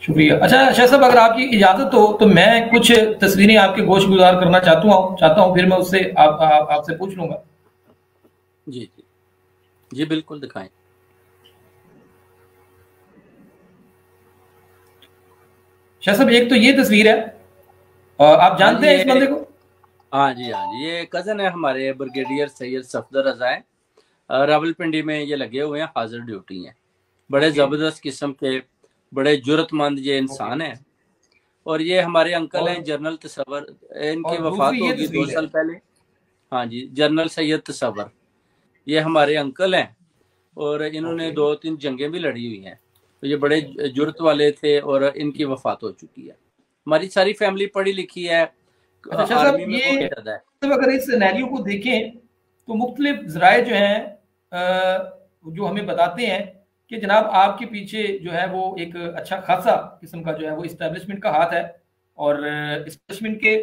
शुक्रिया। अच्छा शाह साहब, अगर आपकी इजाजत हो तो मैं कुछ तस्वीरें आपके गोश गुजार करना चाहता हूँ, फिर मैं उससे आपसे पूछ लूंगा। जी जी जी, बिल्कुल दिखाएं। शाह साहब, एक तो ये तस्वीर है, आप हाँ जी, जानते हैं इस ये बंदे को? हाँ जी, हाँ जी, ये कजन है हमारे ब्रिगेडियर सैयद सफदर रजा है। रावलपिंडी में ये लगे हुए हैं, हाजिर ड्यूटी हैं। बड़े ओके। जबरदस्त किस्म के, बड़े जुर्रतमंद ये ओके। इंसान हैं। और ये हमारे अंकल हैं और जनरल तसव्वुर। इनकी और वफात दूसरी ये होगी दो तस्वीर है। साल पहले। हाँ जी, जनरल सैयद तसव्वुर, ये हमारे अंकल हैं। और इन्होंने ओके। 2-3 जंगें भी लड़ी हुई हैं। तो ये बड़े ठीक जुर्रत है। वाले थे और इनकी वफात हो चुकी है। हमारी सारी फैमिली पढ़ी लिखी है। अच्छा शाह आर्मी साहब, में ये बहुत ज्यादा है। अगर इस सिनेरियो को देखें तो मुख्तलिफ ज़राए जो हैं, जो हमें बताते हैं कि जनाब आपके पीछे जो है वो एक अच्छा खासा किस्म का जो है वो इस्टेब्लिशमेंट का हाथ है, और इस्टेब्लिशमेंट के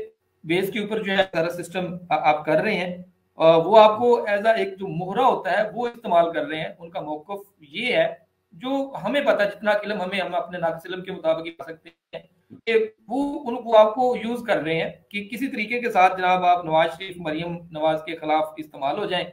बेस के ऊपर जो है सारा सिस्टम आप कर रहे हैं। वो आपको एज अ एक जो मोहरा होता है वो इस्तेमाल कर रहे हैं। उनका मौक़िफ़ ये है, जो हमें पता है, जितना इल्म हमें, हम अपने नाक़िस इल्म के मुताबिक ही बता सकते हैं कि वो उनको आपको यूज़ कर रहे हैं कि किसी तरीके के साथ जनाब आप नवाज शरीफ, मरियम नवाज के खिलाफ इस्तेमाल हो जाएं।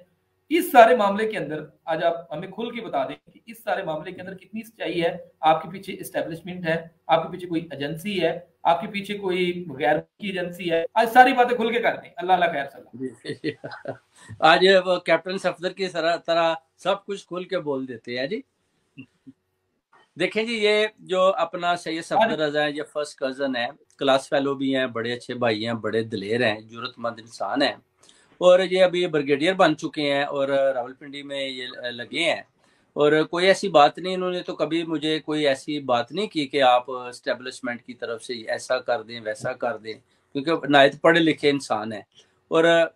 इस सारे मामले के अंदर आज आप हमें खुल के बता दें कि इस सारे मामले के अंदर कितनी सच्चाई है। आपके पीछे इस्टेब्लिशमेंट है, आपके पीछे कोई एजेंसी है, आपके पीछे कोई गैर की एजेंसी है। आज सारी बातें खुल के कर दें। अल्लाह अल्लाह खैर सलाह। जी। आज वो कैप्टन सफदर की तरह तरह सब कुछ खुल के बोल देते हैं जी। देखें जी, ये जो अपना सैयद आज सफदर रजा है, ये फर्स्ट कजन है, क्लास फेलो भी हैं, बड़े अच्छे भाई हैं, बड़े दिलेर हैं, जरूरतमंद इंसान हैं। और ये अभी ब्रिगेडियर बन चुके हैं और रावलपिंडी में ये लगे हैं। और कोई ऐसी बात नहीं, इन्होंने तो कभी मुझे कोई ऐसी बात नहीं की कि आप स्टैब्लिशमेंट की तरफ से ऐसा कर दें वैसा कर दें, क्योंकि नायत पढ़े लिखे इंसान है। और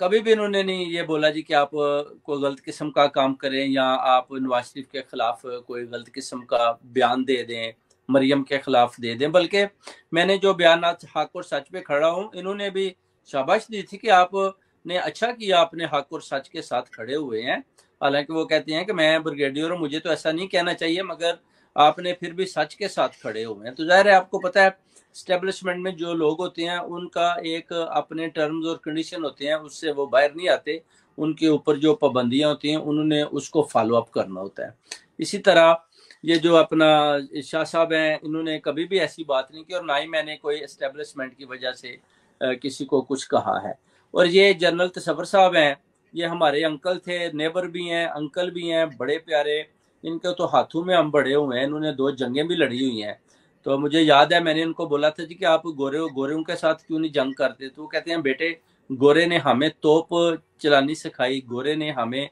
कभी भी इन्होंने नहीं ये बोला जी कि आप कोई गलत किस्म का काम करें या आप नवाज शरीफ के खिलाफ कोई गलत किस्म का बयान दे दें, मरियम के खिलाफ दे दें। बल्कि मैंने जो बयान हक और सच पे खड़ा हूँ, इन्होंने भी शाबाश दी थी कि आपने अच्छा किया, आपने हक और सच के साथ खड़े हुए हैं। हालांकि वो कहते हैं कि मैं ब्रिगेडियर हूँ, मुझे तो ऐसा नहीं कहना चाहिए, मगर आपने फिर भी सच के साथ खड़े हुए हैं। तो जाहिर है, आपको पता है स्टेब्लिशमेंट में जो लोग होते हैं उनका एक अपने टर्म्स और कंडीशन होते हैं, उससे वो बाहर नहीं आते। उनके ऊपर जो पाबंदियां होती हैं उन्होंने उसको फॉलो अप करना होता है। इसी तरह ये जो अपना शाह साहब हैं, इन्होंने कभी भी ऐसी बात नहीं की और ना ही मैंने कोई एस्टेब्लिशमेंट की वजह से किसी को कुछ कहा है। और ये जनरल तसव्वुर साहब हैं, ये हमारे अंकल थे, नेबर भी हैं, अंकल भी हैं, बड़े प्यारे। इनके तो हाथों में हम बड़े हुए हैं, इन्होंने 2 जंगें भी लड़ी हुई हैं। तो मुझे याद है, मैंने इनको बोला था जी कि आप गोरों के साथ क्यों नहीं जंग करते। तो वो कहते हैं बेटे, गोरे ने हमें तोप चलानी सिखाई, गोरे ने हमें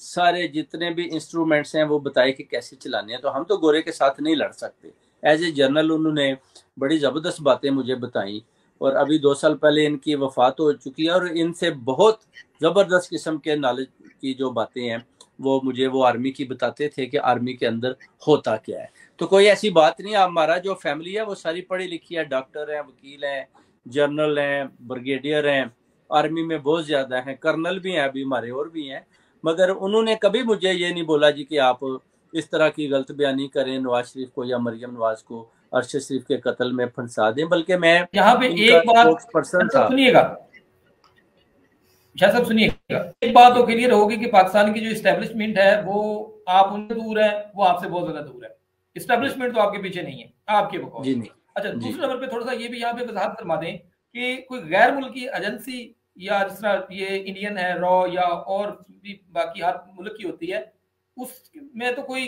सारे जितने भी इंस्ट्रूमेंट्स हैं वो बताए कि कैसे चलाने हैं, तो हम तो गोरे के साथ नहीं लड़ सकते। एज ए जनरल उन्होंने बड़ी ज़बरदस्त बातें मुझे बताई। और अभी 2 साल पहले इनकी वफात हो चुकी है और इनसे बहुत ज़बरदस्त किस्म के नॉलेज की जो बातें हैं वो मुझे वो आर्मी की बताते थे कि आर्मी के अंदर होता क्या है। तो कोई ऐसी बात नहीं, हमारा जो फैमिली है वो सारी पढ़ी लिखी है, डॉक्टर हैं, वकील हैं, जनरल हैं, ब्रिगेडियर हैं, आर्मी में बहुत ज़्यादा हैं, कर्नल भी हैं अभी हमारे और भी हैं। मगर उन्होंने कभी मुझे ये नहीं बोला जी कि आप इस तरह की गलत बयानी करें नवाज शरीफ को या मरियम नवाज को अरशद शरीफ के कत्ल में फंसा दें। बल्कि मैं यहाँ पे इनका एक बात स्पोक्स पर्सन शाह साहब था। सुनिएगा, शाह साहब सुनिएगा, एक बात तो क्लियर होगी कि पाकिस्तान की जो इस्टेब्लिशमेंट है वो आप उनसे दूर है, वो आपसे बहुत ज्यादा दूर है। जी इस्टेब्लिशमेंट तो आपके पीछे नहीं है, आपके बकौल। जी नहीं। अच्छा, जी दूसरे नंबर पे थोड़ा सा ये भी यहाँ पे वजाहत फरमा दें कि कोई गैर मुल्की एजेंसी, या जिस तरह ये इंडियन है रॉ, या और भी बाकी हर मुल्क की होती है, उसमें तो कोई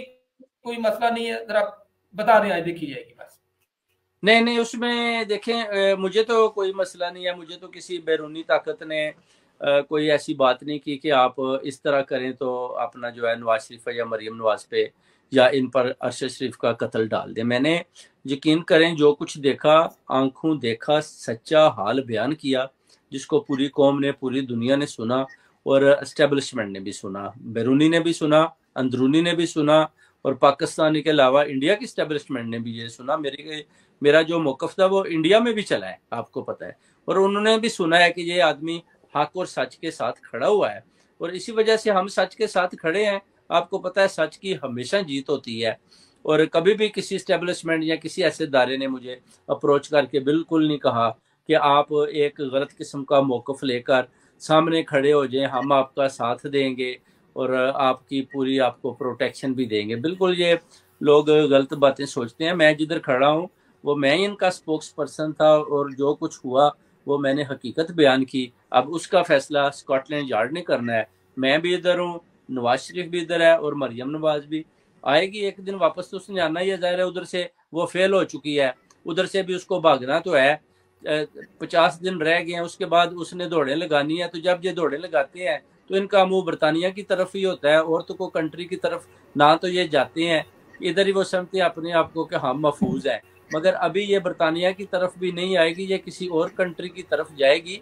कोई मसला नहीं है। जरा बता दें, आज देखी जाएगी बस। नहीं नहीं, उसमें देखें, मुझे तो कोई मसला नहीं है। मुझे तो किसी बैरूनी ताकत ने कोई ऐसी बात नहीं की कि आप इस तरह करें तो अपना जो है नवाज शरीफ या मरियम नवाज पे या इन पर अरशद शरीफ का कत्ल डाल दें। मैंने, यकीन करें, जो कुछ देखा, आंखों देखा, सच्चा हाल बयान किया, जिसको पूरी कौम ने, पूरी दुनिया ने सुना और एस्टेब्लिशमेंट ने भी सुना, बैरूनी ने भी सुना, अंदरूनी ने भी सुना और पाकिस्तान के अलावा इंडिया की एस्टेब्लिशमेंट ने भी ये सुना। मेरा जो मौकफ था वो इंडिया में भी चला है, आपको पता है। और उन्होंने भी सुना है कि ये आदमी हक और सच के साथ खड़ा हुआ है और इसी वजह से हम सच के साथ खड़े हैं। आपको पता है, सच की हमेशा जीत होती है। और कभी भी किसी स्टेब्लिशमेंट या किसी ऐसे इदारे ने मुझे अप्रोच करके बिल्कुल नहीं कहा कि आप एक गलत किस्म का मौक़िफ़ लेकर सामने खड़े हो जाएं, हम आपका साथ देंगे और आपकी पूरी आपको प्रोटेक्शन भी देंगे। बिल्कुल ये लोग गलत बातें सोचते हैं। मैं जिधर खड़ा हूँ वो मैं ही इनका स्पोक्स पर्सन था और जो कुछ हुआ वो मैंने हकीकत बयान की। अब उसका फैसला स्कॉटलैंड यार्ड ने करना है। मैं भी इधर हूँ, नवाज शरीफ भी इधर है और मरियम नवाज भी आएगी एक दिन वापस, तो उसने आना ही है। ज़ाहिर है उधर से वो फेल हो चुकी है, उधर से भी उसको भागना तो है। 50 दिन रह गए हैं, उसके बाद उसने दौड़ें लगानी है। तो जब ये दौड़ें लगाते हैं तो इनका मुंह बरतानिया की तरफ ही होता है, और तो कोई कंट्री की तरफ ना तो ये जाते हैं। इधर ही वो समझते हैं अपने आप को कि हम महफूज हैं, मगर अभी ये बरतानिया की तरफ भी नहीं आएगी, ये किसी और कंट्री की तरफ जाएगी।